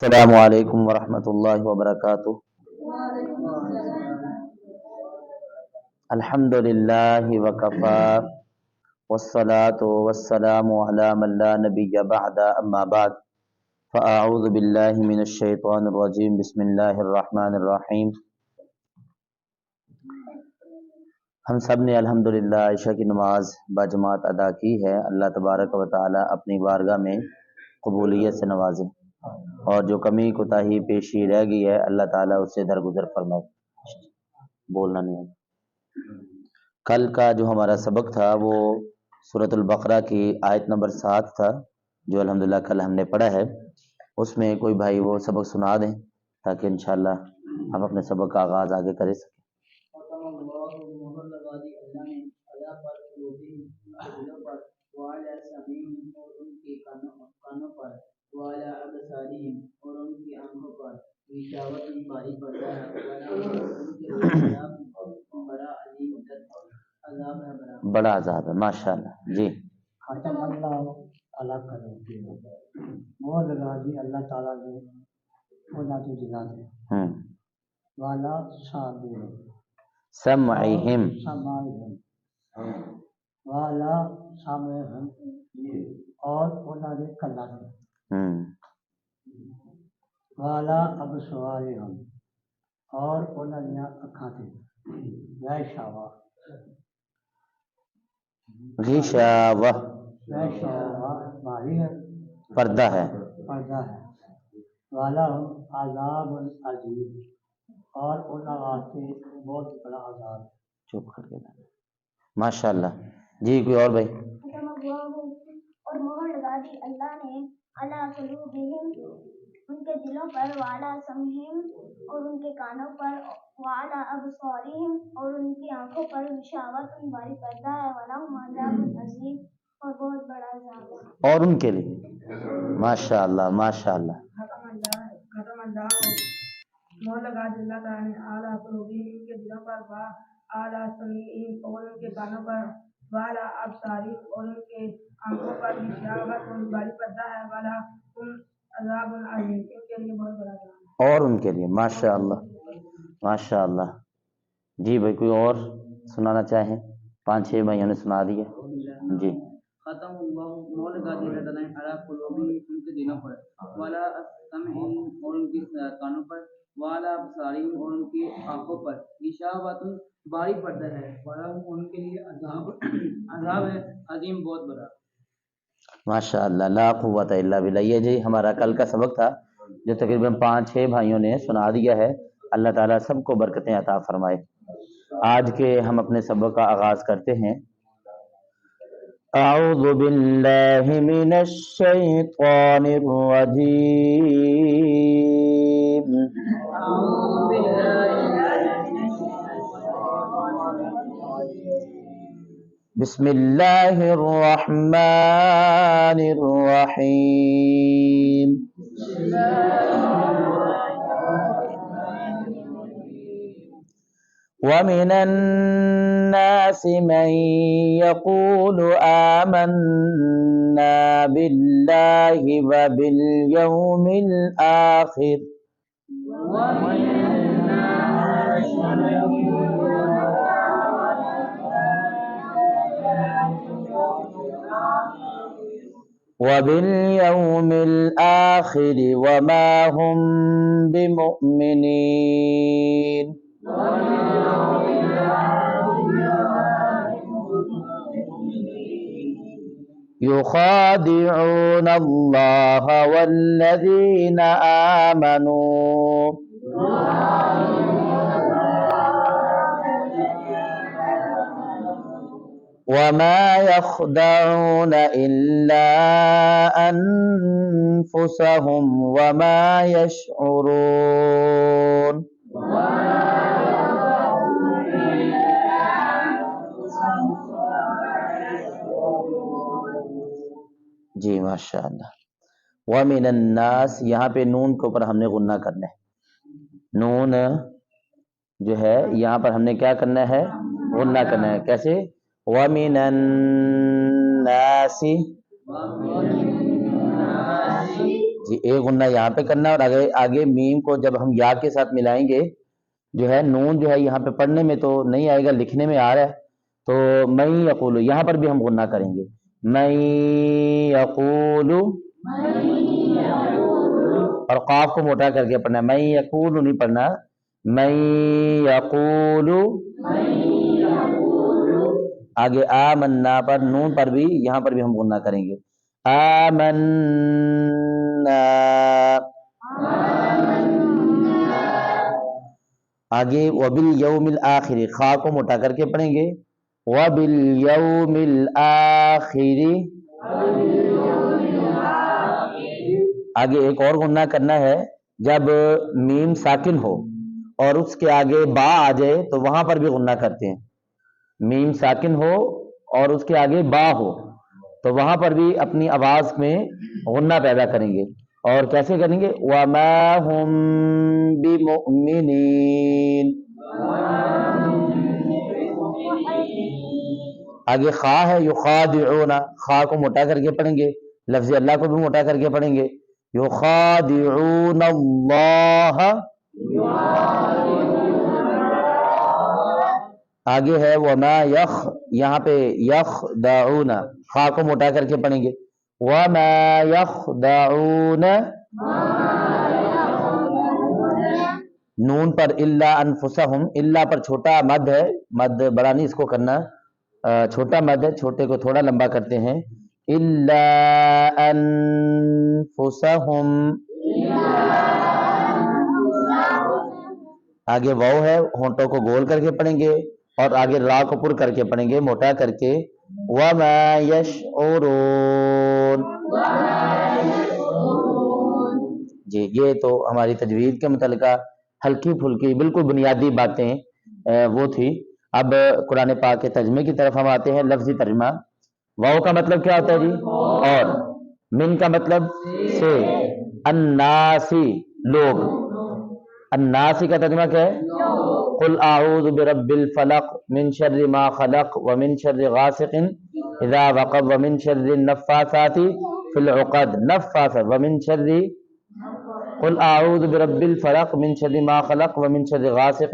السلام علیکم ورحمۃ اللہ وبرکاتہ۔ الحمد للہ وکفا والصلاة والسلام علی من لا نبی بعد اما بعد فاعوذ باللہ من الشیطان الرجیم بسم اللہ الرحمن الرحیم۔ ہم سب نے الحمدللہ عشاء کی نماز باجماعت ادا کی ہے۔ اللہ تبارک و تعالی اپنی بارگاہ میں قبولیت سے نوازے، اور جو کمی کوتاہی پیشی رہ گئی ہے اللہ تعالیٰ اس سے درگزر فرمائے۔ بولنا نہیں ہے۔ کل کا جو ہمارا سبق تھا وہ سورۃ البقرہ کی آیت نمبر 7 تھا، جو الحمدللہ کل ہم نے پڑھا ہے۔ اس میں کوئی بھائی وہ سبق سنا دیں تاکہ انشاءاللہ ہم اپنے سبق کا آغاز آگے کرے سکیں۔ بڑا عذاب ہے، ماشاء اللہ جی۔ ختم اللہ اللہ کرے وہ لگا دی اللہ تعالیٰ نے خدا تو جلا دے والا صابر سمعہم والا سامعہم اور خدا نے کلا دے والا ابصارہم اور خدا نے اکھاں دے غشاوہ غشاوہ غشاوہ باری ہے، پردہ ہے۔ پردہ ہے۔ والا عذاب عظیم اور ان واسطے بہت بڑا عذاب۔ چپ کر کے ماشاء اللہ جی۔ کوئی اور بھائی؟ اور مہر لگا دی اللہ نے علی قلوبہم ان کے دلوں پر، وعلی سمعہم اور ان کے کانوں پر، وعلی ابصارہم اور ان کی آنکھوں پر، غشاوۃ باری پردہ ہے، ولہم عذاب عظیم اور بہت بڑا عذاب ہے۔ اور ان کے لیے ماشاء اللہ ماشاء اللہ۔ ختم اللہ مہر لگا دی اللہ تعالیٰ نے اعلیٰ قلوبہم ان کے دلوں پر، اعلیٰ سمعہم اور ان کے کانوں پر، والا ابصارہم اور ان کے آنکھوں پر، غشاوۃ باری پردہ ہے، ولہم عذاب عظیم ان کے لیے بہت بڑا عذاب ہے۔ اور ان کے لیے ماشاء اللہ ماشاء اللہ جی۔ بھائی کوئی اور سنانا چاہیں؟ 5-6 بھائیوں نے سنا دیا جی۔ ختم اللہ مہر لگا دی اللہ تعالیٰ نے علی قلوبہم ان کے دلوں پر، والا سمعہم اور ان کے کانوں پر، والا ابصارہم اور ان کی آنکھوں پر، غشاوۃ باری پردہ ہے، ولہم ان کے لیے عذاب ہے عظیم بہت بڑا۔ ماشاء اللہ لا قوت الا باللہ۔ یہ جی ہمارا کل کا سبق تھا جو تقریباً 5-6 بھائیوں نے سنا دیا ہے۔ اللہ تعالیٰ سب کو برکتیں عطا فرمائے۔ آج کے ہم اپنے سبق کا آغاز کرتے ہیں۔ اعوذ باللہ من الشیطان الرجیم۔ بسم اللہ الرحمن الرحیم۔ وَمِنَ النَّاسِ مَن يَقُولُ آمَنَّا بِاللَّهِ وَبِالْيَوْمِ الْآخِرِ وَمَا هُم بِمُؤْمِنِينَ۔ يخادعون الله والذين آمنوا وما يخدعون إلا أنفسهم وما يشعرون۔ جی ماشاء اللہ۔ وَمِنَ النَّاسِ یہاں پہ نون کے اوپر ہم نے غنہ کرنا ہے۔ نون جو ہے یہاں پر ہم نے کیا کرنا ہے؟ غنہ کرنا ہے۔ کیسے؟ وَمِنَ النَّاسِ جی ایک غنہ یہاں پہ کرنا ہے، اور آگے میم کو جب ہم یا کے ساتھ ملائیں گے جو ہے نون جو ہے یہاں پہ پڑھنے میں تو نہیں آئے گا، لکھنے میں آ رہا ہے، تو میں یقول یہاں پر بھی ہم غنہ کریں گے، میں یقول، اور قاف کو موٹا کر کے پڑھنا ہے، میں یقول نہیں پڑھنا، میں یقول، آگے آمنا پر نون پر بھی یہاں پر بھی ہم غنہ کریں گے، آمنا، آگے وبالیوم الآخر، خا کو موٹا کر کے پڑھیں گے، وبالیوم الآخر، آگے ایک اور غنہ کرنا ہے، جب میم ساکن ہو اور اس کے آگے با آ جائے تو وہاں پر بھی غنہ کرتے ہیں، میم ساکن ہو اور اس کے آگے با ہو تو وہاں پر بھی اپنی آواز میں غنہ پیدا کریں گے، اور کیسے کریں گے، وَمَا هُمْ بِمُؤْمِنِينَ، آگے خا ہے یخادعون، خا کو موٹا کر کے پڑھیں گے، لفظ اللہ کو بھی موٹا کر کے پڑھیں گے، یخادعون اللہ، آگے ہے وما یخ، یہاں پہ یخدعون، خا کو موٹا کر کے پڑھیں گے، وما یخدعون، نون پر الا انفسہم، الا پر چھوٹا مد ہے، مد بڑا نہیں اس کو کرنا، چھوٹا مد ہے، چھوٹے کو تھوڑا لمبا کرتے ہیں، الا انفسہم، آگے واو ہے، ہونٹوں کو گول کر کے پڑھیں گے، اور آگے را کو پر کر کے پڑھیں گے موٹا کر کے، وما یشعرون، جی یہ تو ہماری تجوید کے متعلقہ ہلکی پھلکی بالکل بنیادی باتیں وہ تھی۔ اب قرآن پاک کے ترجمے کی طرف ہم آتے ہیں، لفظی ترجمہ۔ واو کا مطلب کیا ہوتا ہے جی؟ اور، من کا مطلب سے، الناسی لوگ، الناسی کا ترجمہ کیا ہے؟ قل اعوذ برب الفلق من شر ما خلق ومن شر غاسق اذا وقب ومن شر النفاثات في العقد، نفاثات، ومن شر، قل اعوذ برب الفلق من شر ما خلق ومن شر غاسق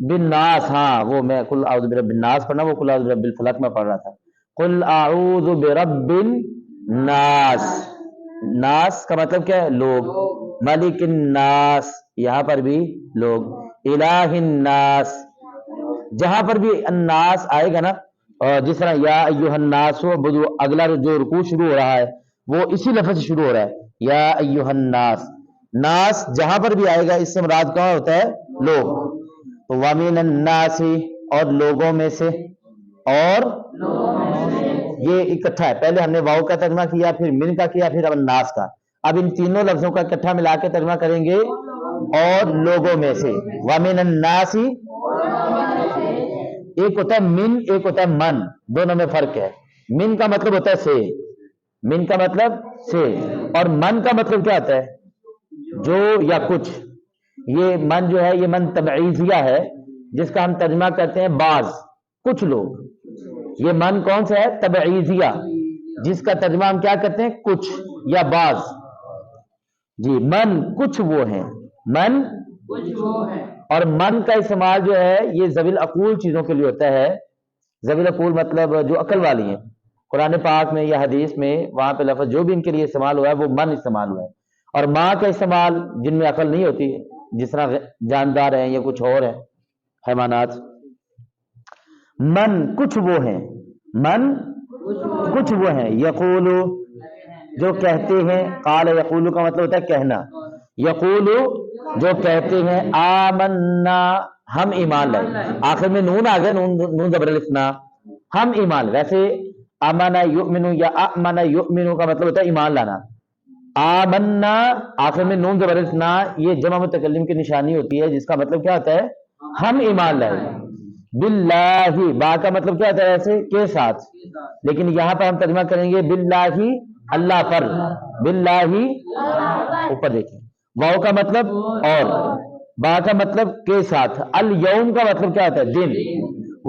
بالناس، ہاں وہ میں قل اعوذ برب الناس پڑھنا، وہ قل اعوذ برب الفلق میں پڑھ رہا تھا، قل اعوذ برب الناس، ناس کا مطلب کیا ہے؟ لوگ، ملک الناس، یہاں پر بھی لوگ، الہ الناس، جہاں پر بھی الناس آئے گا نا، اور جس طرح یا ایھا الناس، اگلا جو رکوع شروع ہو رہا ہے وہ اسی لفظ سے شروع ہو رہا ہے، یا ایھا الناس، ناس جہاں پر بھی آئے گا اس سے مراد کہاں ہوتا ہے؟ لوگ، تو ومن الناس، اور لوگوں میں سے، اور یہ اکٹھا ہے، پہلے ہم نے واو کا ترجمہ کیا، پھر من کا کیا، پھر اب الناس کا، اب ان تینوں لفظوں کا اکٹھا ملا کے ترجمہ کریں گے، اور لوگوں میں سے، ومن الناس، ایک ہوتا ہے من، ایک ہوتا ہے من، دونوں میں فرق ہے، من کا مطلب ہوتا ہے سے، من کا مطلب سے، اور من کا مطلب کیا ہوتا ہے؟ جو یا کچھ، یہ من جو ہے یہ من تبعیضیہ ہے، جس کا ہم ترجمہ کرتے ہیں بعض، کچھ لوگ، یہ من کون سا ہے؟ تبعیضیہ، جس کا ترجمہ ہم کیا کرتے ہیں؟ کچھ یا بعض، جی من کچھ وہ ہیں، من اور من کا استعمال جو ہے یہ ذوی العقول چیزوں کے لیے ہوتا ہے، ذوی العقول مطلب جو عقل والی ہیں، قرآن پاک میں یا حدیث میں وہاں پہ لفظ جو بھی ان کے لیے استعمال ہوا ہے وہ من استعمال ہوا ہے، اور ماں کا استعمال جن میں عقل نہیں ہوتی، جس طرح جاندار ہیں یا کچھ اور ہیں حیوانات، من کچھ وہ ہیں، من کچھ وہ ہیں، یقول جو کہتے ہیں، قال یقول کا مطلب ہوتا ہے کہنا، یقول جو کہتے ہیں، آمنا ہم ایمان لائے، آخر میں نون آ گیا، نون زبر الف نا، ہم ایمان، ویسے آمنا یؤمن یا آمنا یؤمن کا مطلب ہوتا ہے ایمان لانا، آمنا آخر میں نون زبر الف نا، یہ جمع متکلم کی نشانی ہوتی ہے، جس کا مطلب کیا ہوتا ہے؟ ہم ایمان لائے، باللہ، با کا مطلب کیا ہوتا ہے ایسے؟ کے ساتھ، لیکن یہاں پر ہم ترجمہ کریں گے باللہ، اللہ پر، باللہ، اوپر دیکھیں، واو کا مطلب اور، با کا مطلب کے ساتھ، الیوم کا مطلب کیا ہوتا ہے؟ دن،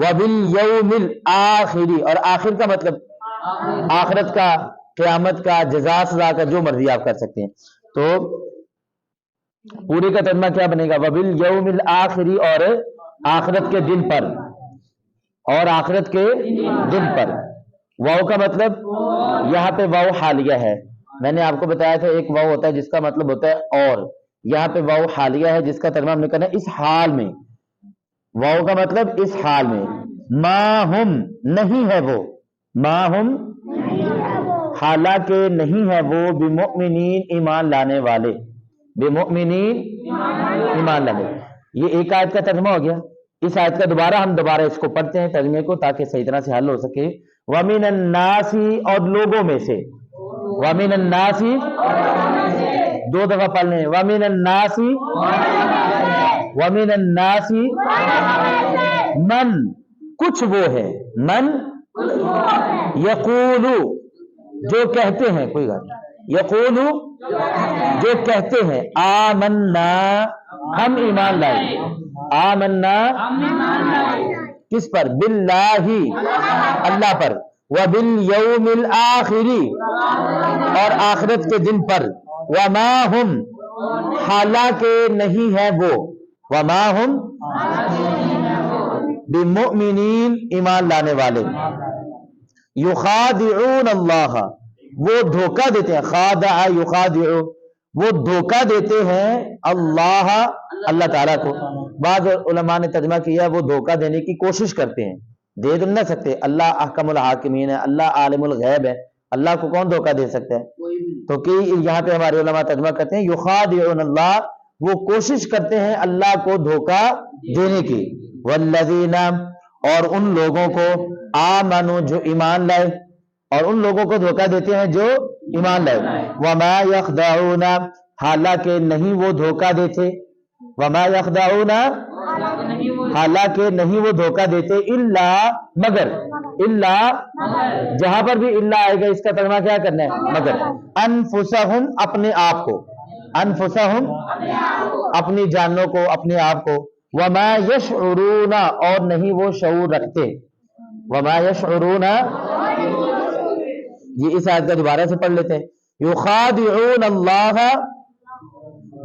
وبالیوم الآخر، اور آخر کا مطلب آخرت کا، قیامت کا, جزا سزا کا, جو مرضی آپ کر سکتے ہیں. تو پورے کا ترجمہ کیا بنے گا؟ وبالیوم الآخری, اور آخرت کے دن پر, اور آخرت کے دن پر. واو کا مطلب یہاں پہ واو حالیہ ہے. میں نے آپ کو بتایا تھا ایک واو ہوتا ہے جس کا مطلب ہوتا ہے اور, یہاں پہ واو حالیہ ہے جس کا ترجمہ ہم نے کرنا ہے اس حال میں. واو کا مطلب اس حال میں. ما ہم نہیں ہے وہ, ما ہم حالانکہ نہیں ہے وہ, بمؤمنین ایمان لانے والے, بمؤمنین ایمان لانے. یہ ایک آیت کا ترجمہ ہو گیا. اس آیت کا دوبارہ اس کو پڑھتے ہیں ترجمے کو, تاکہ صحیح طرح سے حل ہو سکے. وَمِنَ النَّاسِ, اور لوگوں میں سے. وَمِنَ النَّاسِ, دو دفعہ پڑھ لیں. وَمِنَ النَّاسِ, وَمِنَ النَّاسِ, من کچھ وہ ہے, من یقولو جو کہتے ہیں, کوئی بات نہیں, یقولو جو کہتے ہیں, آمنا ہم ایمان لائے, آمنا کس پر؟ باللہ اللہ پر, وبالیوم الآخری اور آخرت کے دن پر, وما ہم حالانکہ نہیں ہے وہ, وما ہم بمؤمنین ایمان لانے والے. یخادعون اللہ, وہ دھوکہ دیتے ہیں, خادع یخادع, وہ دھوکہ دیتے ہیں اللہ, اللہ تعالیٰ کو. بعض علماء نے ترجمہ کیا وہ دھوکہ دینے کی کوشش کرتے ہیں, دے تو نہ سکتے, اللہ احکم الحاکمین ہے, اللہ عالم الغیب ہے, اللہ کو کون دھوکہ دے سکتا ہے؟ تو کہ یہاں پہ ہمارے علماء ترجمہ کرتے ہیں یخادعون اللہ, وہ کوشش کرتے ہیں اللہ کو دھوکہ دینے کی. والذین, اور ان لوگوں کو, آمنو جو ایمان لائے, اور ان لوگوں کو دھوکہ دیتے ہیں جو ایمان لائے. وما یخدعون, حالانکہ نہیں وہ دھوکہ دیتے, وما یخدعون حالانکہ نہیں وہ دھوکہ دیتے, الا مگر, الا جہاں پر بھی الا آئے گا اس کا ترجمہ کیا کرنا ہے؟ مگر. انفسہم اپنے آپ کو, انفسہم اپنی جانوں کو, اپنے آپ کو. وما یشعرون اور نہیں وہ شعور رکھتے, وما یشعرون, یہ اس آیت کا دوبارہ سے پڑھ لیتے ہیں. یخادعون اللہ,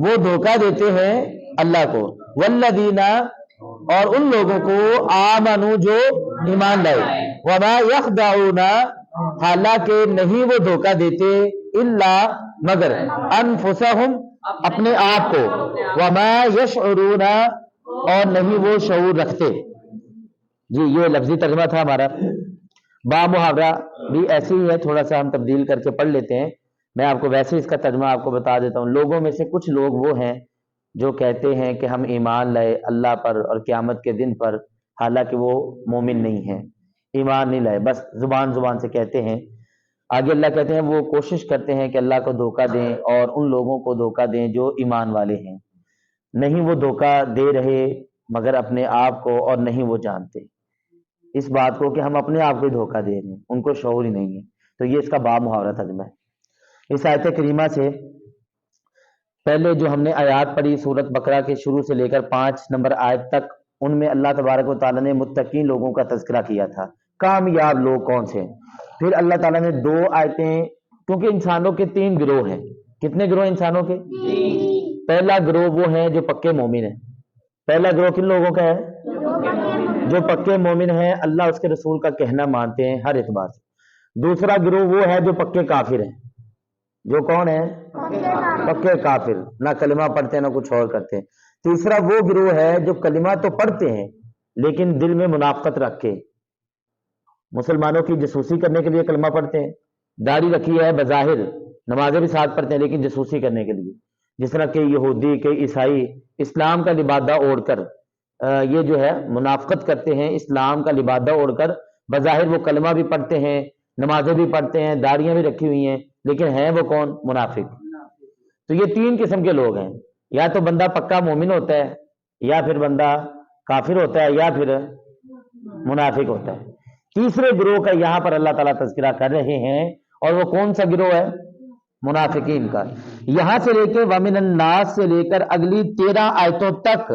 وہ دھوکہ دیتے ہیں اللہ کو. والذین, اور ان لوگوں کو, آمنو جو ایمان لائے. وما یخدعون حالانکہ نہیں وہ دھوکہ دیتے, الا مگر, انفسہم اپنے آپ کو. وما یشعرون اور نہیں وہ شعور رکھتے. جی یہ لفظی ترجمہ تھا ہمارا. با محاورہ بھی ایسے ہی ہے, تھوڑا سا ہم تبدیل کر کے پڑھ لیتے ہیں. میں آپ کو ویسے اس کا ترجمہ آپ کو بتا دیتا ہوں. لوگوں میں سے کچھ لوگ وہ ہیں جو کہتے ہیں کہ ہم ایمان لائے اللہ پر اور قیامت کے دن پر, حالانکہ وہ مومن نہیں ہیں, ایمان نہیں لائے, بس زبان سے کہتے ہیں. آگے اللہ کہتے ہیں وہ کوشش کرتے ہیں کہ اللہ کو دھوکہ دیں اور ان لوگوں کو دھوکہ دیں جو ایمان والے ہیں. نہیں وہ دھوکہ دے رہے مگر اپنے آپ کو, اور نہیں وہ جانتے اس بات کو کہ ہم اپنے آپ کو دھوکہ دے رہے ہیں, ان کو شعور ہی نہیں ہے. تو یہ اس کا باب محاورہ ترجمہ ہے. اس آیت کریمہ سے پہلے جو ہم نے آیات پڑھی سورۃ بقرہ کے شروع سے لے کر 5 نمبر آیت تک, ان میں اللہ تبارک و تعالیٰ نے متقین لوگوں کا تذکرہ کیا تھا, کامیاب لوگ کون سے ہیں. پھر اللہ تعالیٰ نے 2 آیتیں, کیونکہ انسانوں کے 3 گروہ ہیں. کتنے گروہ انسانوں کے؟ پہلا گروہ وہ ہیں جو پکے مومن ہیں. پہلا گروہ کن لوگوں کا ہے؟ جو پکے مومن ہیں, اللہ اس کے رسول کا کہنا مانتے ہیں ہر اعتبار سے. دوسرا گروہ وہ ہے جو پکے کافر ہیں. جو کون ہے؟ پکے کافر, نہ کلمہ پڑھتے ہیں نہ کچھ اور کرتے ہیں. تیسرا وہ گروہ ہے جو کلمہ تو پڑھتے ہیں لیکن دل میں منافقت رکھ کے, مسلمانوں کی جاسوسی کرنے کے لیے کلمہ پڑھتے ہیں, داڑھی رکھی ہے بظاہر, نمازیں بھی ساتھ پڑھتے ہیں لیکن جاسوسی کرنے کے لیے. جس طرح کہ یہودی کہ عیسائی اسلام کا لبادہ اوڑھ کر یہ جو ہے منافقت کرتے ہیں, اسلام کا لبادہ اوڑھ کر بظاہر وہ کلمہ بھی پڑھتے ہیں, نمازیں بھی پڑھتے ہیں, داڑیاں بھی رکھی ہوئی ہیں, لیکن ہیں وہ کون؟ منافق. تو یہ 3 قسم کے لوگ ہیں, یا تو بندہ پکا مومن ہوتا ہے, یا پھر بندہ کافر ہوتا ہے, یا پھر منافق ہوتا ہے. تیسرے گروہ کا یہاں پر اللہ تعالیٰ تذکرہ کر رہے ہیں, اور وہ کون سا گروہ ہے؟ منافقین کا. یہاں سے لے کے ومن الناس سے لے کر اگلی 13 آیتوں تک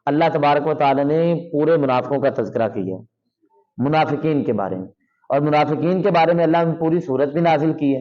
اللہ تبارک و تعالی نے پورے منافقوں کا تذکرہ کیا, منافقین کے بارے میں. اور منافقین کے بارے میں اللہ نے پوری سورت بھی نازل کی ہے.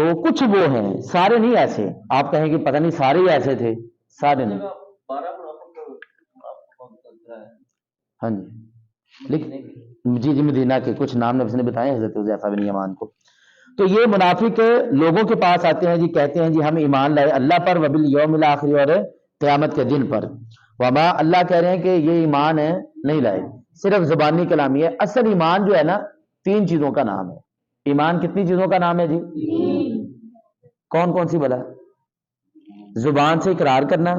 تو کچھ وہ ہیں، سارے نہیں ایسے، آپ کہیں کہ پتہ نہیں سارے ہی ایسے تھے، سارے نہیں. ہاں جی، لیکن جی مدینہ کے کچھ نام نبی نے بتائے حضرت حذیفہ بن یمان کو. تو یہ منافق لوگوں کے پاس آتے ہیں جی، کہتے ہیں جی ہم ایمان لائے اللہ پر وبالیوم الاخر اور قیامت کے دن پر. وما اللہ کہہ رہے ہیں کہ یہ ایمان ہے نہیں لائے، صرف زبانی کلامی ہے. اصل ایمان جو ہے نا 3 چیزوں کا نام ہے. ایمان کتنی چیزوں کا نام ہے جی؟ کون کون سی بلا؟ زبان سے اقرار کرنا،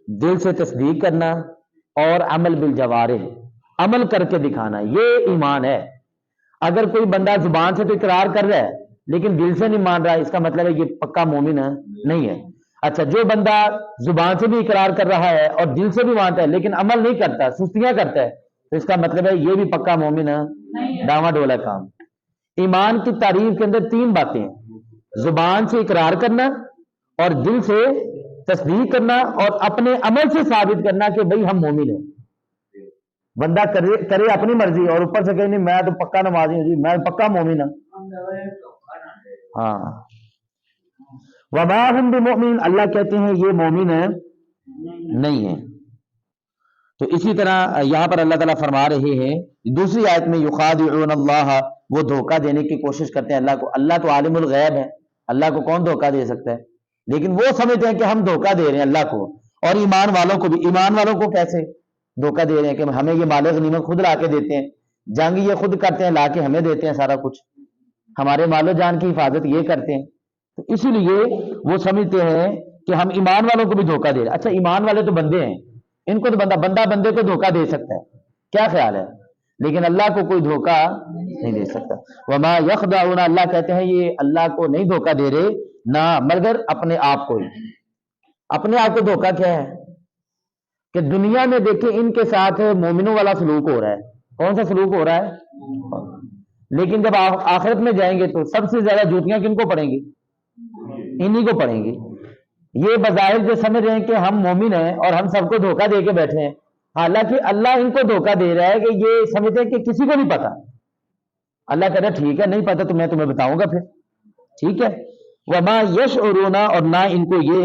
دل سے تصدیق کرنا، اور عمل بالجوارح، عمل کر کے دکھانا، یہ ایمان ہے. اگر کوئی بندہ زبان سے تو اقرار کر رہا ہے لیکن دل سے نہیں مان رہا، اس کا مطلب ہے یہ پکا مومن نہیں ہے. اچھا، جو بندہ زبان سے بھی اقرار کر رہا ہے اور دل سے بھی مانتا ہے لیکن عمل نہیں کرتا، سستیاں کرتا ہے، تو اس کا مطلب ہے یہ بھی پکا مومن ہے، ڈاواں ڈولا کام. ایمان کی تعریف کے اندر 3 باتیں ہیں: زبان سے اقرار کرنا اور دل سے تصدیق کرنا اور اپنے عمل سے ثابت کرنا کہ بھئی ہم مومن ہیں. بندہ کرے اپنی مرضی اور اوپر سے کہے نہیں میں تو پکا نمازی ہوں جی، میں پکا مومن ہوں. ہاں، وما هم بمؤمن، اللہ کہتے ہیں یہ مومن نہیں ہے. تو اسی طرح یہاں پر اللہ تعالیٰ فرما رہے ہیں دوسری آیت میں یخادعون اللہ، وہ دھوکہ دینے کی کوشش کرتے ہیں اللہ کو. اللہ تو عالم الغیب ہے، اللہ کو کون دھوکہ دے سکتا ہے؟ لیکن وہ سمجھتے ہیں کہ ہم دھوکہ دے رہے ہیں اللہ کو، اور ایمان والوں کو بھی. ایمان والوں کو کیسے دھوکہ دے رہے ہیں کہ ہمیں یہ مال غنیمت خود لا کے دیتے ہیں، جنگ یہ خود کرتے ہیں، لا کے ہمیں دیتے ہیں سارا کچھ، ہمارے مال و جان کی حفاظت یہ کرتے ہیں. تو اسی لیے وہ سمجھتے ہیں کہ ہم ایمان والوں کو بھی دھوکہ دے رہے ہیں. اچھا، ایمان والے تو بندے ہیں، ان کو تو بندہ بندے کو دھوکہ دے سکتا ہے، کیا خیال ہے؟ لیکن اللہ کو کوئی دھوکہ نہیں دے سکتا. وما یخدعون، اللہ کہتے ہیں یہ اللہ کو نہیں دھوکہ دے رہے نہ مگر اپنے آپ کو. اپنے آپ کو دھوکہ کیا ہے کہ دنیا میں دیکھیں ان کے ساتھ مومنوں والا سلوک ہو رہا ہے. کون سا سلوک ہو رہا ہے؟ لیکن جب آخرت میں جائیں گے تو سب سے زیادہ جوتیاں کن کو پڑیں گی؟ انہی کو پڑیں گی. یہ بظاہر جو سمجھ رہے ہیں کہ ہم مومن ہیں اور ہم سب کو دھوکہ دے کے بیٹھے ہیں، حالانکہ اللہ ان کو دھوکہ دے رہا ہے کہ یہ سمجھتے ہیں کہ کسی کو نہیں پتا. اللہ کہہ رہا ہے ٹھیک ہے نہیں پتا تو میں تمہیں بتاؤں گا پھر، ٹھیک ہے. وما یشعرون، اور نہ ان کو یہ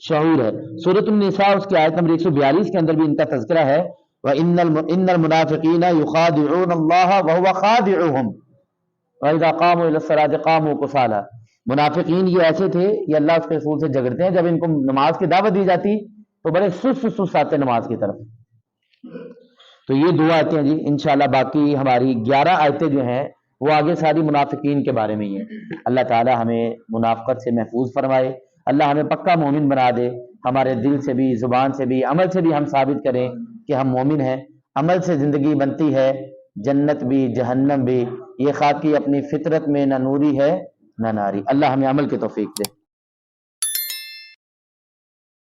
شعور ہے. سورۃ النساء اس کی آیت نمبر 142 کے اندر بھی ان کا تذکرہ ہے. وَإِنَّ الْمُنَافِقِينَ يُخَادِعُونَ اللَّهَ وَهُوَ خَادِعُهُمْ وَإِذَا قَامُوا إِلَى الصَّلَاةِ قَامُوا كُسَالَىٰ. منافقین یہ ایسے تھے، یہ اللہ اس کے رسول سے جھگڑتے ہیں، جب ان کو نماز کی دعوت دی جاتی تو بڑے سست آتے نماز کی طرف. تو یہ 2 آیتیں ہیں جی. انشاءاللہ باقی ہماری 11 آیتیں جو ہیں وہ آگے ساری منافقین کے بارے میں ہی ہیں. اللہ تعالی ہمیں منافقت سے محفوظ فرمائے، اللہ ہمیں پکا مومن بنا دے. ہمارے دل سے بھی، زبان سے بھی، عمل سے بھی ہم ثابت کریں کہ ہم مومن ہیں. عمل سے زندگی بنتی ہے، جنت بھی جہنم بھی. یہ خاکی اپنی فطرت میں نہ نوری ہے نہ ناری. اللہ ہمیں عمل کی توفیق دے.